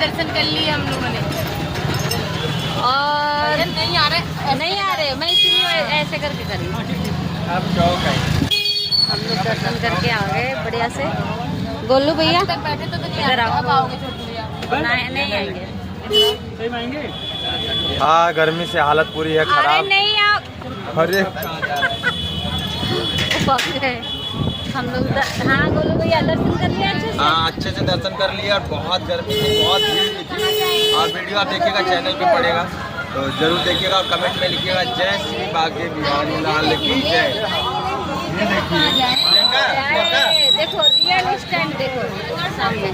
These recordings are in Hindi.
दर्शन कर लिए हम लोगों ने। और नहीं आ रहे, मैं इसीलिए ऐसे करके करी। अब चौक है। हम लोग दर्शन करके आ गए बढ़िया से। गोलू भैया तक बैठे तो नहीं इधर आओ। अब आओगे छोटू भैया। नहीं आएंगे। हाँ, गर्मी से हालत पूरी है अरे खराब। नहीं आओ। अरे हम लोग हाँ गोलू भैया दर्शन कर लिया अच्छे से। हाँ, अच्छे से दर्शन कर लिया और बहुत गर्मी थी, बहुत भीड़ थी। और वीडियो आप देखिएगा चैनल पे पड़ेगा तो जरूर देखिएगा और कमेंट में लिखिएगा जय श्री बांके बिहारी लाल की जय। ये देखिए, देखो रियल स्टैंड देखो सामने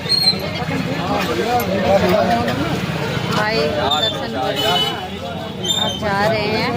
भाई दर्शन कर आप जा रहे हैं।